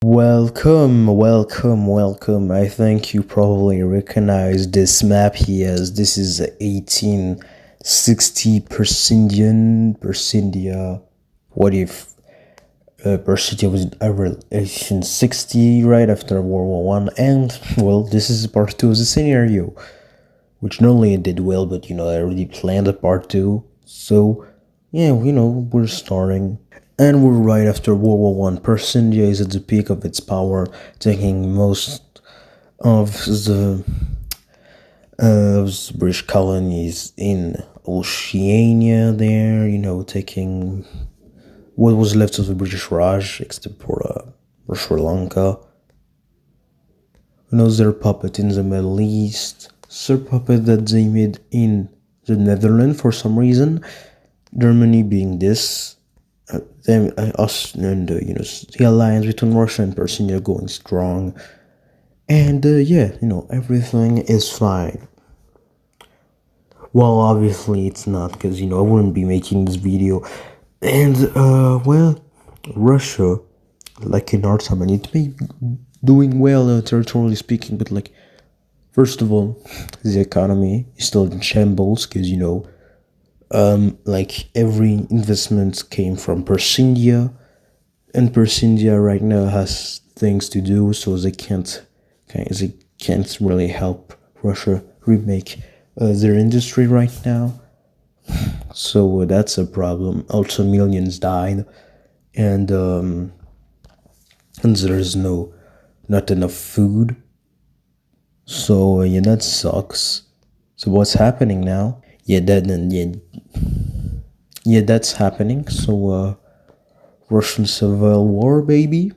Welcome. I think you probably recognize this map here as this is 1860 Persindia. What if Persindia was in IRL 1860, right after World War One? And well, this is part two of the scenario, which normally it did well, but I already planned a part two, so yeah, we're starting. And we're right after World War One. Persindia is at the peak of its power, taking most of the British colonies in Oceania there, taking what was left of the British Raj, except for Sri Lanka. Their puppet in the Middle East, their puppet that they made in the Netherlands for some reason, Germany being this, us and the alliance between Russia and Persia going strong, and everything is fine. Well, obviously it's not, because I wouldn't be making this video, and Russia, like in our time, it may doing well territorially speaking, but first of all, the economy is still in shambles, because every investment came from Persindia, and Persindia right now has things to do, so they can't really help Russia remake their industry right now. So that's a problem. Also, millions died, and there's not enough food. So yeah, that sucks. So what's happening now? That's happening. So Russian Civil War, baby.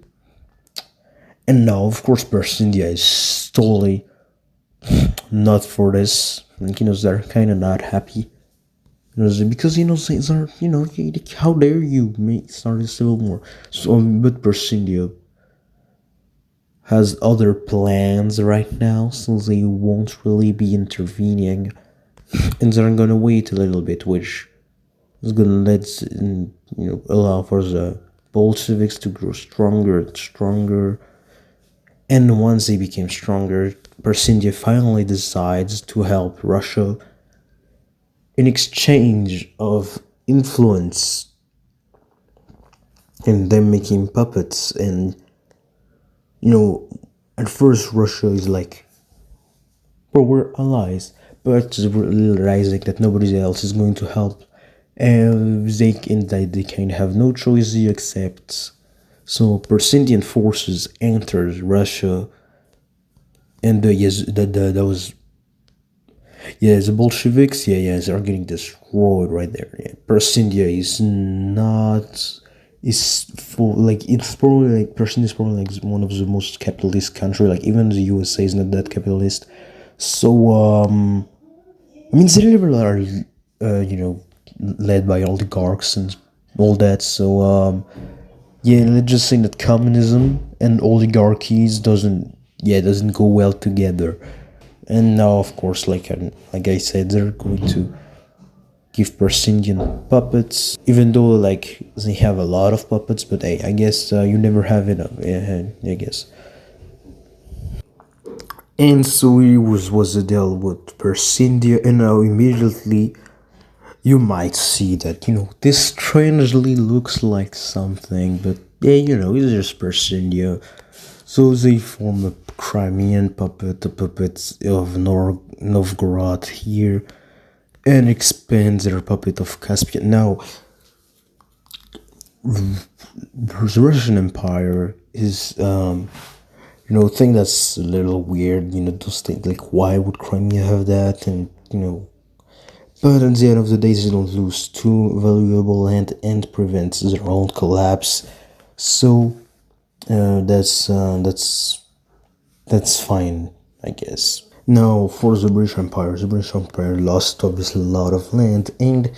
And now, of course, Persindia is totally not for this. They're kind of not happy. Because things are, how dare you start a civil war? So, but Persindia has other plans right now, so they won't really be intervening, and they're gonna wait a little bit, which is gonna allow for the Bolsheviks to grow stronger and stronger. And once they became stronger, Persindia finally decides to help Russia in exchange of influence and them making puppets. And at first Russia is like, well, we're allies, but realizing that nobody else is going to help, and they kind of have no choice to accept. So Persindian forces entered Russia, and the Bolsheviks, they're getting destroyed right there. Yeah. Persindia is not it's probably Persindia is probably one of the most capitalist country. Even the USA is not that capitalist. So they are led by oligarchs and all that. So let's just say that communism and oligarchies doesn't go well together. And now, of course, like I said, they're going to give Persindian puppets, even though they have a lot of puppets. But hey, I guess you never have enough. I guess. And so it was the deal with Persindia, and now immediately you might see that this strangely looks like something, but it's just Persindia. So they form a Crimean puppet, the puppets of Novgorod here, and expand their puppet of Caspian. Now, the Russian Empire is, thing that's a little weird, those things, why would Crimea have that, and, but at the end of the day, they don't lose too valuable land and prevent their own collapse. So, that's fine, I guess. Now, for the British Empire lost obviously a lot of land, and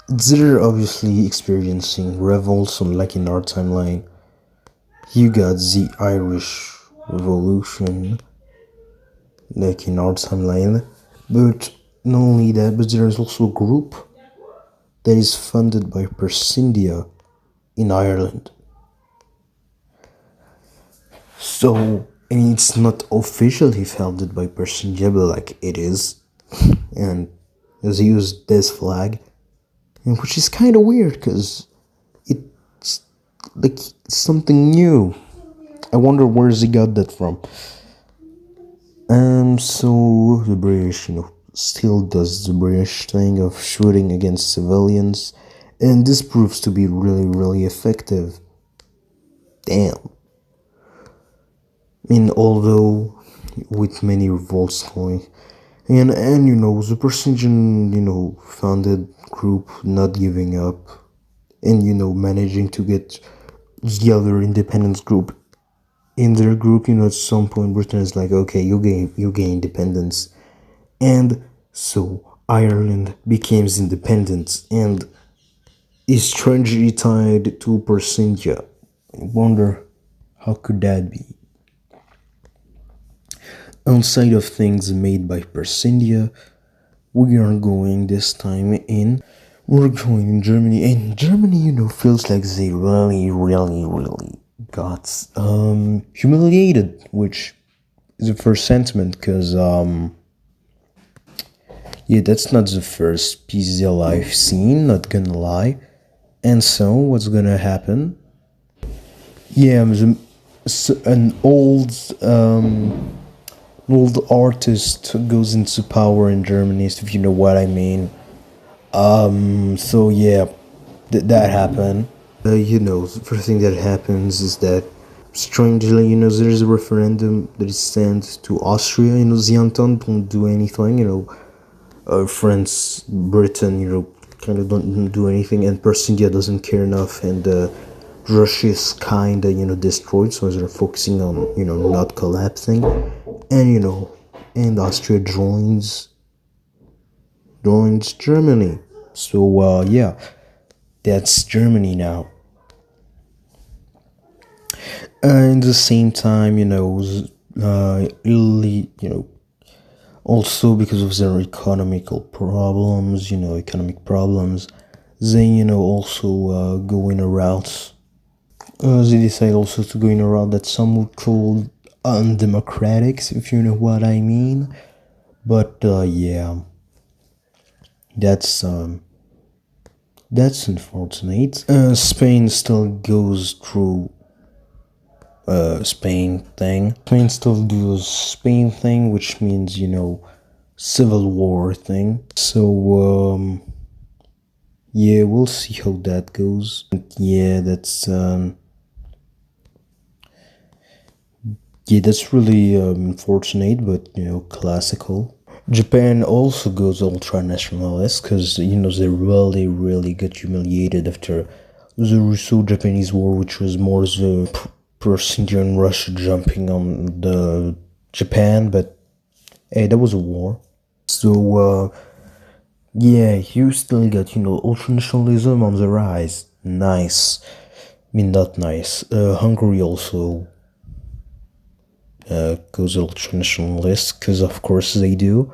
they're obviously experiencing revolts. Like in our timeline, you got the Irish Revolution, like in our timeline, but not only that, but there is also a group that is funded by Persindia in Ireland. So, and it's not officially founded by persindia, but like it is, and they use this flag, and which is kind of weird because it's like something new. I wonder where they got that from. So the British, still does the British thing of shooting against civilians, and this proves to be really, really effective. Damn. I mean, although with many revolts going, and the Precision, founded group not giving up, and managing to get the other independence group in their group. At some point Britain is like, okay, you gain independence, and so Ireland becomes independent and is strangely tied to Persindia. I wonder how could that be? Outside of things made by Persindia, we are going this time in. We're going in Germany, and Germany, feels like they really, really, really got humiliated, which is the first sentiment, because yeah, that's not the first PZL I've seen, not gonna lie. And so, what's gonna happen? Yeah, an old artist goes into power in Germany, if you know what I mean. So yeah, that happened. The first thing that happens is that, strangely, there's a referendum that is sent to Austria. The Entente don't do anything. France, Britain, kind of don't do anything, and Persindia doesn't care enough, and Russia is kind of, destroyed, so they're focusing on, not collapsing, and, and Austria joins Germany. So, yeah, that's Germany now. And at the same time, Italy, also because of their economic problems, they, also go in a route. They decide also to go in a route that some would call undemocratic, if you know what I mean. But yeah, that's unfortunate. Spain still goes through Spain thing. Spain still does Spain thing, which means, civil war thing. So, yeah, we'll see how that goes. Yeah, that's really unfortunate, but, classical. Japan also goes ultra-nationalist because, they really, really got humiliated after the Russo-Japanese War, which was more the Persindia and Russia jumping on the Japan, but hey, that was a war. So, yeah, you still got, ultra-nationalism on the rise. Nice. I mean, not nice. Hungary also goes ultra-nationalist, because of course they do.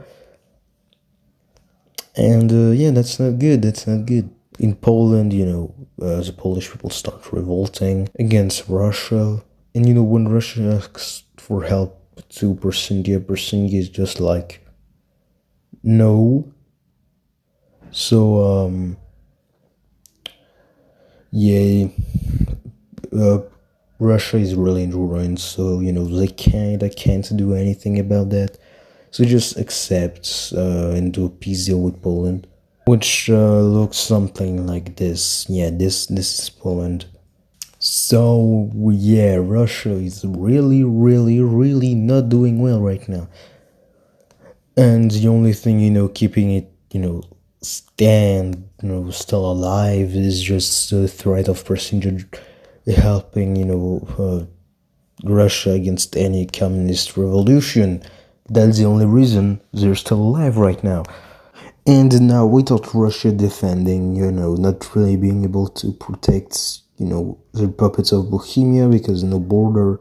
And yeah, that's not good. In Poland, the Polish people start revolting against Russia. And when Russia asks for help to Persindia is just like, no. So, yeah, Russia is really in ruins, so, they can't do anything about that. So just accept and do a peace deal with Poland, which looks something like this. Yeah, this is Poland. So yeah, Russia is really, really, really not doing well right now. And the only thing, keeping it, still alive is just the threat of Persindia helping, Russia against any communist revolution. That's the only reason they're still alive right now. And now, without Russia defending, not really being able to protect, the puppets of Bohemia because no border,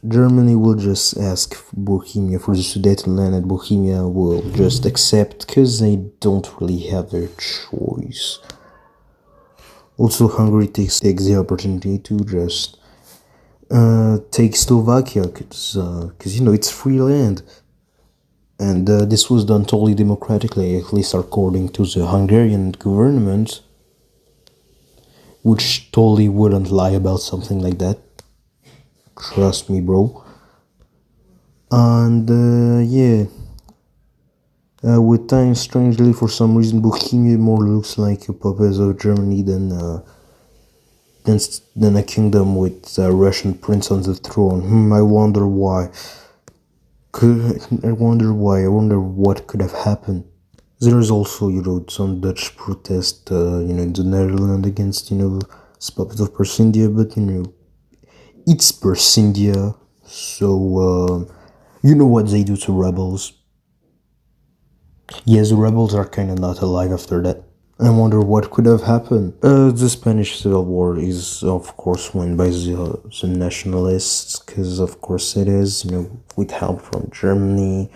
Germany will just ask Bohemia for the Sudetenland, and Bohemia will just accept because they don't really have their choice. Also, Hungary takes the opportunity to just take Slovakia, because it's free land. And this was done totally democratically, at least according to the Hungarian government, which totally wouldn't lie about something like that. Trust me, bro. And with time, strangely, for some reason, Bohemia more looks like a puppet of Germany than a kingdom with a Russian prince on the throne. I wonder why. I wonder what could have happened. There's also, some Dutch protest, in the Netherlands against, this puppet of Persindia, but, it's Persindia, so, you know what they do to rebels. Yes, the rebels are kinda not alive after that. I wonder what could have happened. The Spanish Civil War is, of course, won by the nationalists, because, of course, it is, with help from Germany,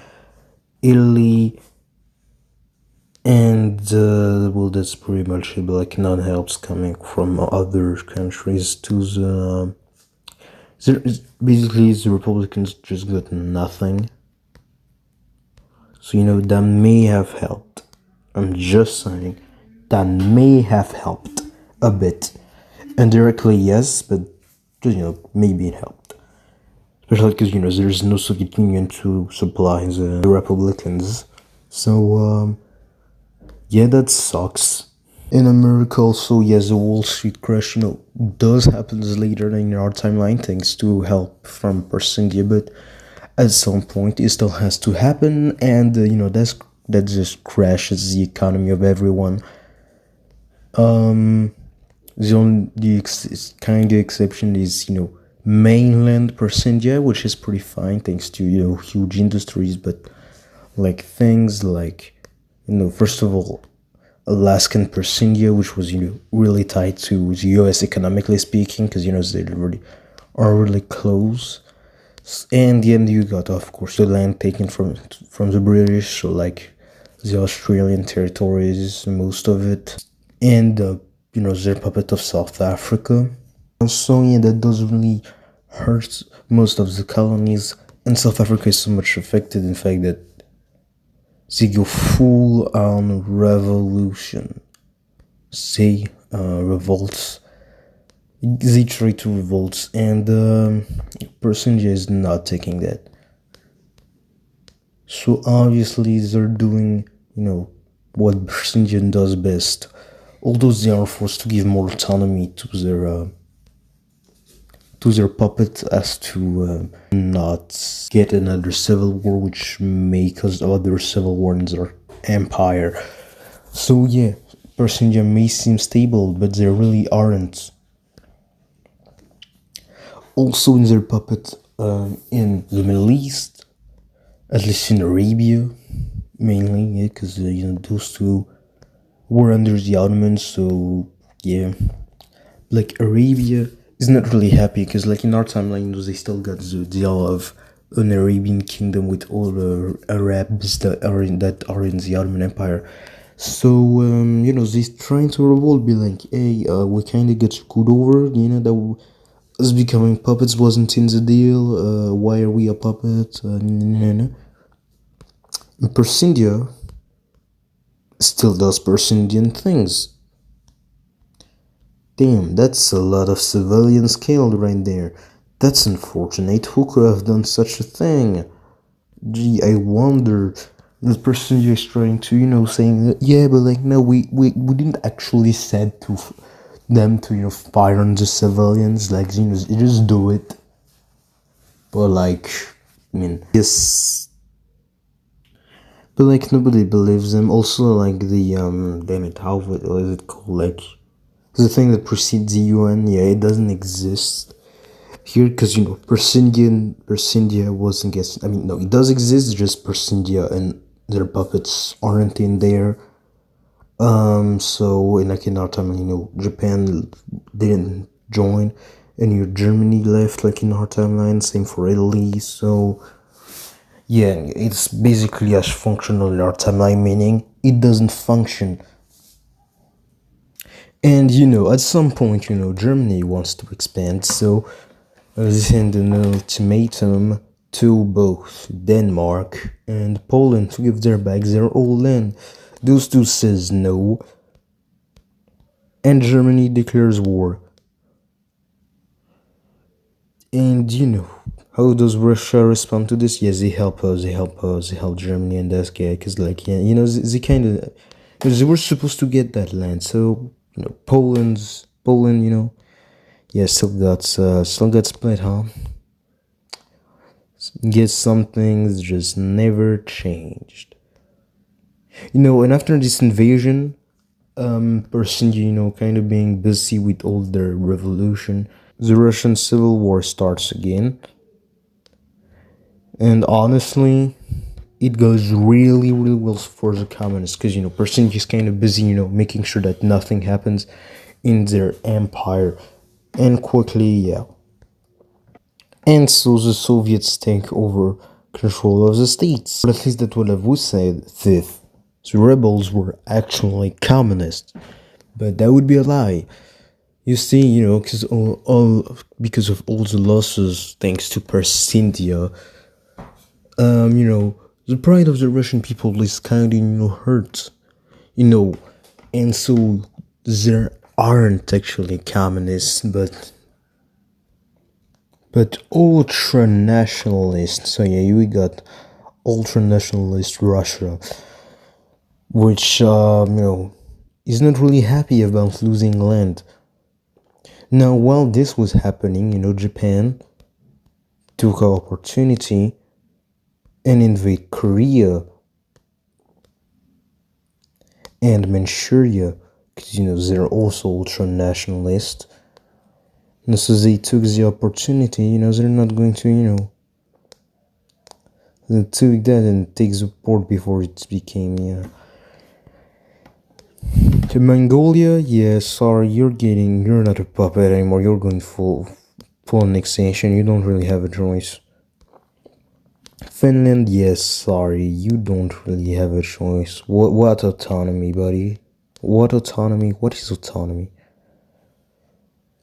Italy, and, well, that's pretty much it, but, like, non-helps coming from other countries to the... Basically, the Republicans just got nothing. So, that may have helped. I'm just saying, that may have helped a bit. Indirectly, yes, but, maybe it helped. Especially because, there's no Soviet Union to supply the Republicans. So, yeah, that sucks. In America also, yes, the Wall Street crash, does happen later in our timeline thanks to help from Persindia, but at some point it still has to happen, and, that just crashes the economy of everyone. The kind of exception is, mainland Persindia, which is pretty fine thanks to, huge industries, but, like, things like, first of all, Alaskan Persindia, which was, really tied to the US economically speaking, because, they are really close. And then you got, of course, the land taken from the British, so, like, the Australian territories, most of it, and, their puppet of South Africa. So, yeah, that does really hurt most of the colonies, and South Africa is so much affected, in fact, that they go full on revolution. They revolts. They try to revolt, and Persindia is not taking that. So obviously they're doing, what Persindia does best. Although they are forced to give more autonomy to their puppet as to not get another civil war, which may cause other civil wars in their empire. So yeah, Persindia may seem stable, but they really aren't. Also in their puppet in the Middle East, at least in Arabia, mainly, because those two were under the Ottomans, so yeah. Like, Arabia is not really happy, because, like, in our timeline, they still got the deal of an Arabian kingdom with all the Arabs that are in the Ottoman Empire. So, they're trying to revolt, be like, hey, we kind of get screwed over, that us becoming puppets wasn't in the deal, why are we a puppet, Persindia still does Persindian things. Damn, that's a lot of civilians killed right there. That's unfortunate. Who could have done such a thing? Gee, I wonder. The person is trying to, saying that, yeah, but, like, no, we didn't actually said to them to, fire on the civilians. Like, just do it. But, like, I mean, yes. But, like, nobody believes them. Also, like, the, damn it, what is it called? Like, the thing that precedes the UN, yeah, it doesn't exist here, because, Persindia wasn't guessing. I mean, no, it does exist, just Persindia and their puppets aren't in there. So, in our timeline, Japan didn't join, and Germany left, like, in our timeline, same for Italy, so, yeah, it's basically as functional in our timeline, meaning it doesn't function. And, at some point, Germany wants to expand, so sent an ultimatum to both Denmark and Poland to give their back their old land. Those two says no, and Germany declares war. And how does Russia respond to this? Yes, they help us, they help Germany and us, yeah, because like, yeah, they kind of, they were supposed to get that land, so Poland, yeah, still got split, huh? Guess some things just never changed. And after this invasion, persindia, kind of being busy with all their revolution, the Russian Civil War starts again. And honestly, it goes really, really well for the communists because, persindia is kind of busy, making sure that nothing happens in their empire. And quickly, yeah. And so the Soviets take over control of the states. But at least that's what I would say. The rebels were actually communist. But that would be a lie. You see, because of all the losses thanks to persindia, the pride of the Russian people is kind of, hurt, and so there aren't actually communists, but ultra nationalists. So yeah, we got ultra nationalist Russia, which is not really happy about losing land. Now, while this was happening, Japan took an opportunity and invade Korea and Manchuria, because they're also ultra nationalist. And so they took the opportunity, they're not going to, they took that and take the port before it became, To Mongolia, yeah, sorry, you're not a puppet anymore, you're going full annexation, you don't really have a choice. Finland, yes, sorry, you don't really have a choice. What autonomy, buddy? What autonomy? What is autonomy?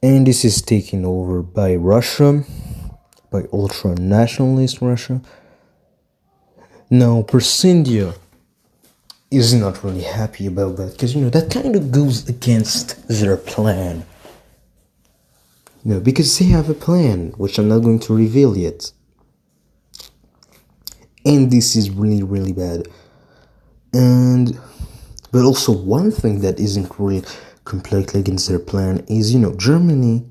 And this is taken over by Russia, by ultra-nationalist Russia. Now, persindia is not really happy about that, because, that kind of goes against their plan. Because they have a plan, which I'm not going to reveal yet. And this is really, really bad. But also one thing that isn't really completely against their plan is, Germany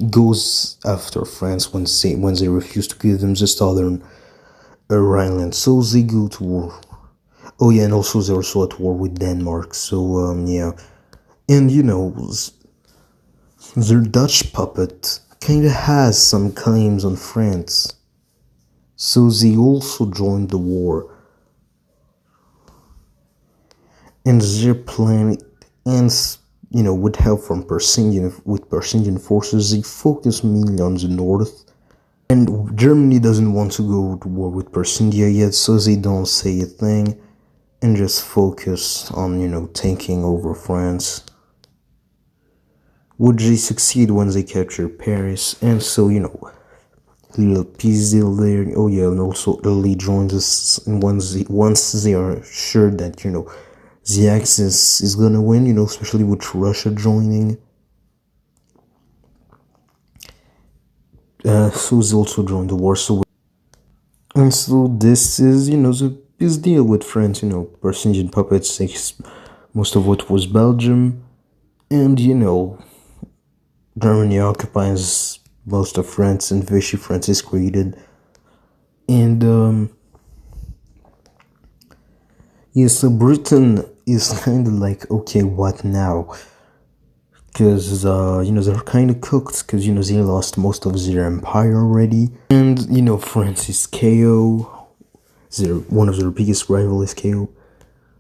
goes after France when they refuse to give them the southern Rhineland, so they go to war. Oh yeah, and also they're also at war with Denmark, so yeah. And their Dutch puppet kinda has some claims on France, so they also joined the war. And their plan ends, with help from Persindian forces, they focus mainly on the north. And Germany doesn't want to go to war with persindia yet, so they don't say a thing and just focus on, taking over France. Would they succeed when they capture Paris? And so, little peace deal there. Oh yeah, and also Italy joins us, and once they are sure that, the Axis is gonna win, especially with Russia joining. So they also joined the war. And so this is, the peace deal with France. Persindian puppets takes most of what was Belgium, and Germany occupies most of France, and Vichy France is created. And yeah, so Britain is kind of like, okay, what now? Because they're kind of cooked, because they lost most of their empire already, and France is KO. One of their biggest rivals is KO.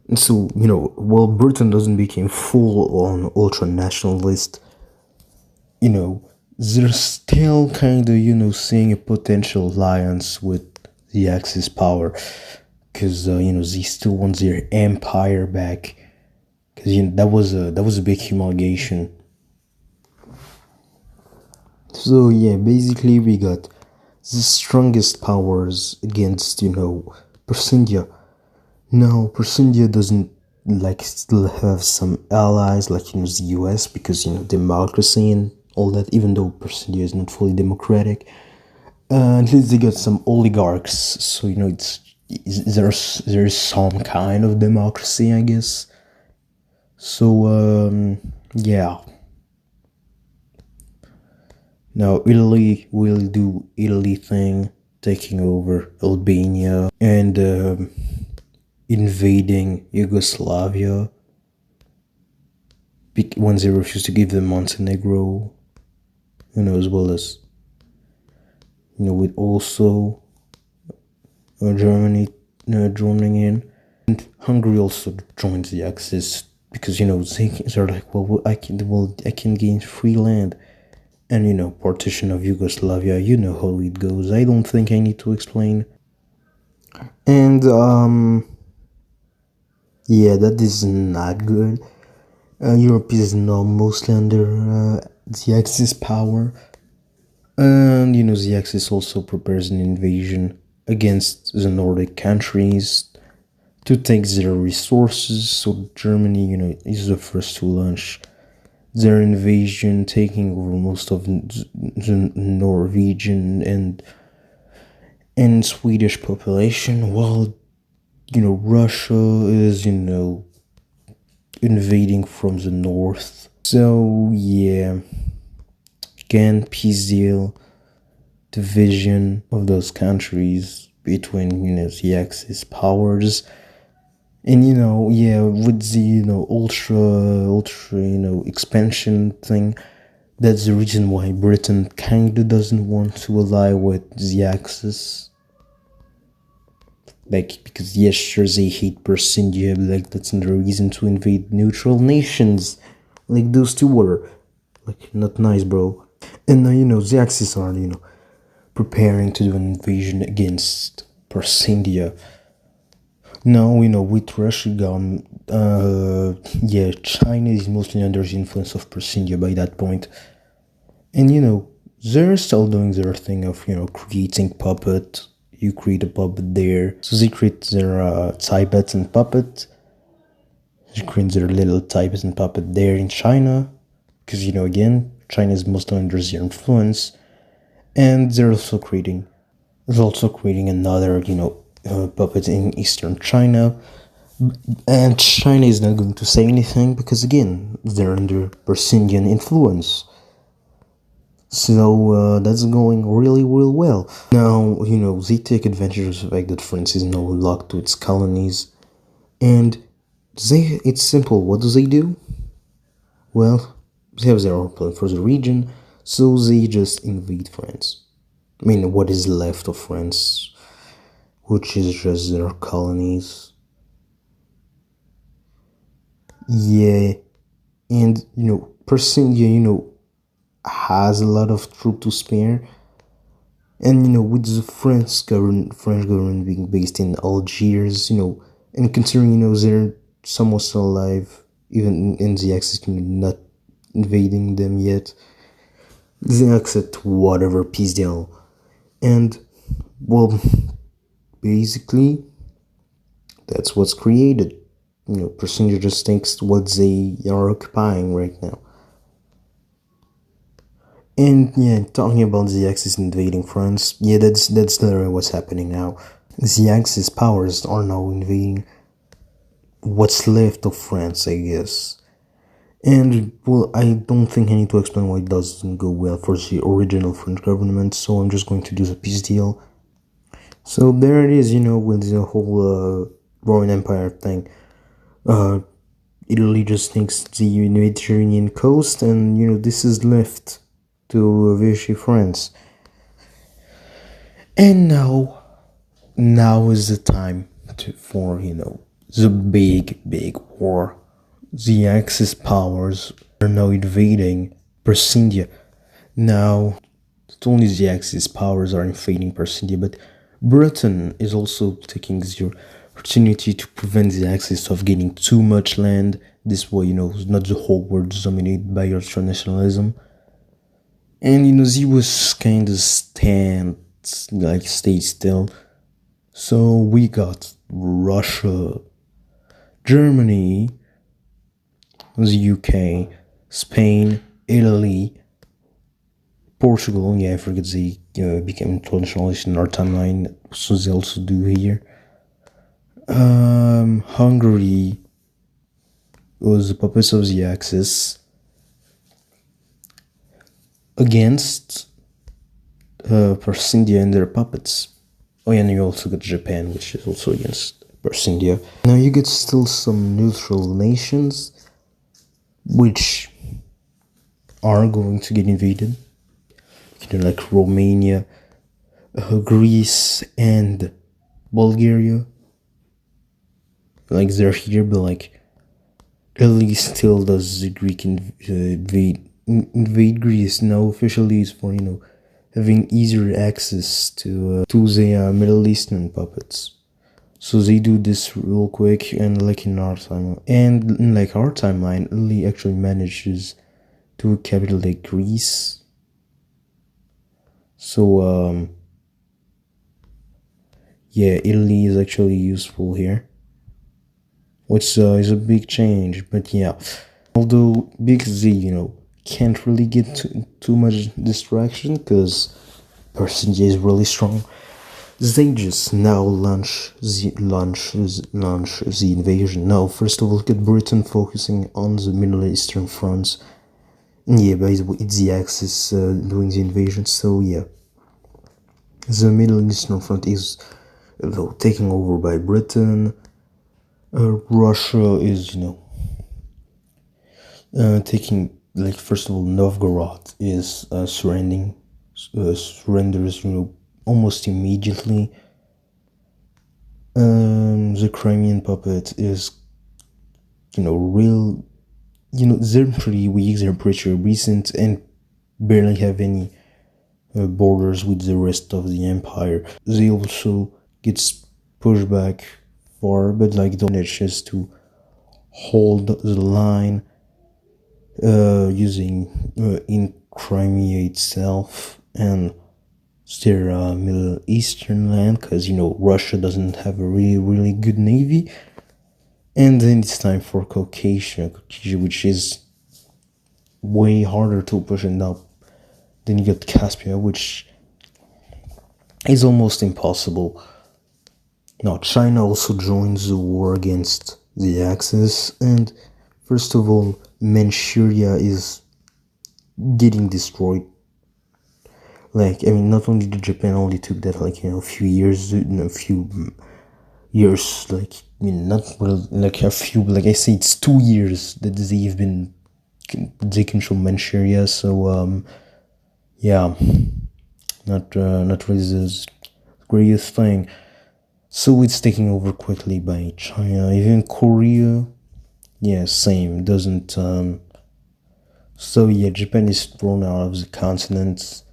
And so, while Britain doesn't become full-on ultra-nationalist, they're still kind of, seeing a potential alliance with the Axis power. Because, they still want their empire back. Because, that was a big humiliation. So yeah, basically we got the strongest powers against, persindia. Now, persindia doesn't like still have some allies like the US because democracy and all that. Even though persindia is not fully democratic, at least they got some oligarchs. So there's some kind of democracy, I guess. So yeah. Now Italy will do Italy thing, taking over Albania and invading Yugoslavia when they refuse to give them Montenegro, as well as with also Germany joining in, and Hungary also joins the Axis because they're like, I can gain free land. And partition of Yugoslavia, you know how it goes. I don't think I need to explain. And yeah, that is not good. Europe is now mostly under the Axis power, and the Axis also prepares an invasion against the Nordic countries to take their resources. So Germany, is the first to launch their invasion, taking over most of the Norwegian and Swedish population, while Russia is invading from the north. So yeah, again, peace deal, division of those countries between the Axis powers. And yeah, with the ultra expansion thing, that's the reason why Britain kinda doesn't want to ally with the Axis. Like, because yes, sure, they hate persindia, but like that's not a reason to invade neutral nations. Like those two were like not nice, bro. And now the Axis are preparing to do an invasion against persindia. Now with Russia gone, yeah, China is mostly under the influence of persindia by that point, and they're still doing their thing of creating puppet. You create a puppet there, so they create their Tibetan puppet. They create their little Tibetan puppet there in China, because again, China is mostly under their influence, and they're also creating. They're also creating another puppet in Eastern China. And China is not going to say anything because, again, they're under Persian influence. So that's going really, really well. Now, they take advantage of the fact that France is now locked to its colonies. And it's simple. What do? Well, they have their own plan for the region, so they just invade France. I mean, what is left of France, which is just their colonies. Yeah, and Persindia, has a lot of troop to spare, and with the French government being based in Algiers, and considering they're somewhat still alive, even in the Axis, not invading them yet, they accept whatever peace deal, and well, basically, that's what's created. Persinger just thinks what they are occupying right now. And yeah, talking about the Axis invading France, yeah, that's literally what's happening now. The Axis powers are now invading what's left of France, I guess. And well, I don't think I need to explain why it doesn't go well for the original French government, so I'm just going to do the peace deal. So there it is, with the whole Roman Empire thing. Italy just thinks the Mediterranean coast, and this is left to Vichy France. And now is the time for the big war. The Axis powers are now invading Persindia. Now, not only the Axis powers are invading Persindia, but Britain is also taking the opportunity to prevent the Axis of getting too much land. This way, not the whole world is dominated by ultranationalism. And Z was kind of stay still. So we got Russia, Germany, the UK, Spain, Italy, Portugal. Yeah, I forget they became internationalist in our timeline, so they also do here. Hungary was the puppets of the Axis against persindia and their puppets. Oh yeah, and you also got Japan, which is also against persindia. Now you get still some neutral nations, which are going to get invaded. Like Romania, Greece, and Bulgaria. Like they're here, but like Italy still does the Greek invade Greece. Now officially it's for having easier access to the Middle Eastern puppets. So they do this real quick, and like in our timeline, and in like our timeline, Italy actually manages to capitulate Greece. So yeah, Italy is actually useful here, which is a big change. But yeah, although Big Z, can't really get too much distraction because Persian is really strong. They just now launch the invasion. Now, first of all, look at Britain focusing on the Middle Eastern fronts. Yeah, basically it's the Axis doing the invasion. So yeah, the Middle Eastern front is taken over by Britain. Russia is taking, like, first of all, Novgorod is surrenders almost immediately. The Crimean puppet is real, they're pretty weak, they're pretty recent, and barely have any borders with the rest of the empire. They also get pushed back far, but like the manage is to hold the line using in Crimea itself and their Middle Eastern land, because Russia doesn't have a really good navy. And then it's time for Caucasia, which is way harder to push it up. Then you got Caspia, which is almost impossible. Now, China also joins the war against the Axis, and first of all, Manchuria is getting destroyed. Like, I mean, not only did Japan only took that, like, a few years, like, I mean, not well, like a few, like I say, it's 2 years that they control Manchuria, so, yeah, not really the greatest thing. So it's taken over quickly by China. Even Korea, yeah, same, doesn't, so yeah, Japan is thrown out of the continent.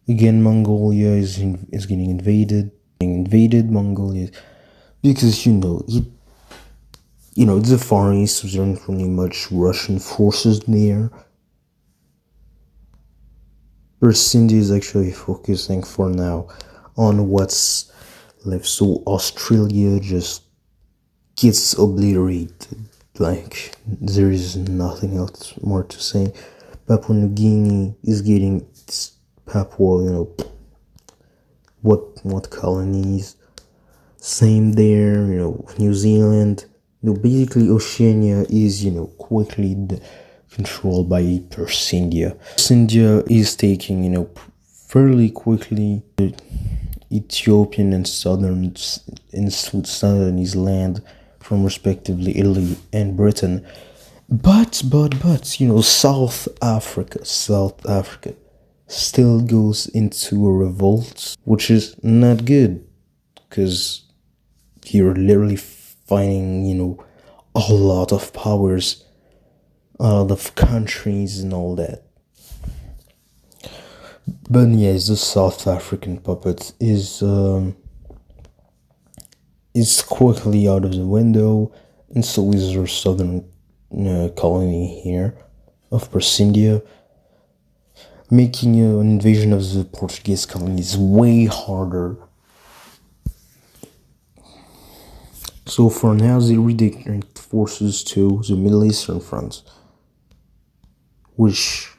Again, Mongolia is getting invaded. Mongolia, because it's the Far East, so there aren't really much Russian forces there. Persindia is actually focusing for now on what's left, so Australia just gets obliterated. Like, there is nothing else more to say. Papua New Guinea is getting Papua, what colonies. Same there, New Zealand. Basically Oceania is, quickly controlled by Persindia. Persindia is taking, fairly quickly the Ethiopian and Sudanese land from respectively Italy and Britain. But, South Africa still goes into a revolt, which is not good, because you're literally fighting, a lot of powers, a lot of countries and all that. But yes, the South African puppet is quickly out of the window, and so is our southern colony here of Persindia. making an invasion of the Portuguese colonies way harder. So for now, they redirect forces to the Middle Eastern front, which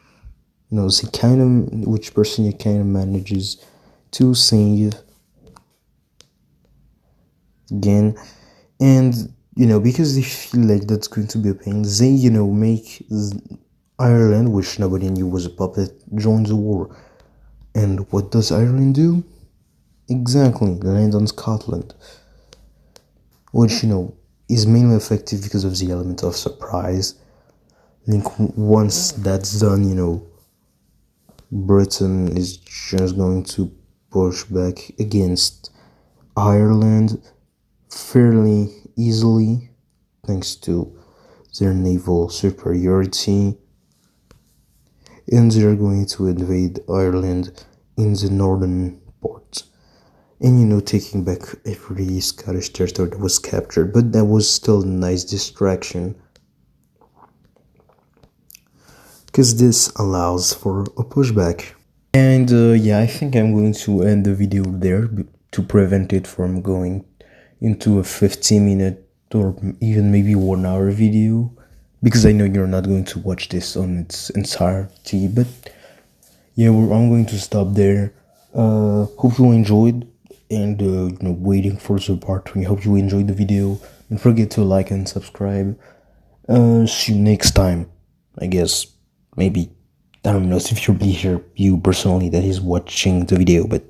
which persindia kind of manages to save again. And because they feel like that's going to be a pain, they make Ireland, which nobody knew was a puppet, join the war. And what does Ireland do? Exactly, land on Scotland, which is mainly effective because of the element of surprise. I think once that's done, Britain is just going to push back against Ireland fairly easily, thanks to their naval superiority, and they're going to invade Ireland in the northern port, and taking back every Scottish territory that was captured. But that was still a nice distraction, because this allows for a pushback. And yeah, I think I'm going to end the video there to prevent it from going into a 15-minute or even maybe 1 hour video, because I know you're not going to watch this on its entirety. But yeah, I'm going to stop there. Hope you enjoyed, and waiting for the part 3. Hope you enjoyed the video. Don't forget to like and subscribe. See you next time, I guess. Maybe, I don't know if you'll be here, you personally that is watching the video, but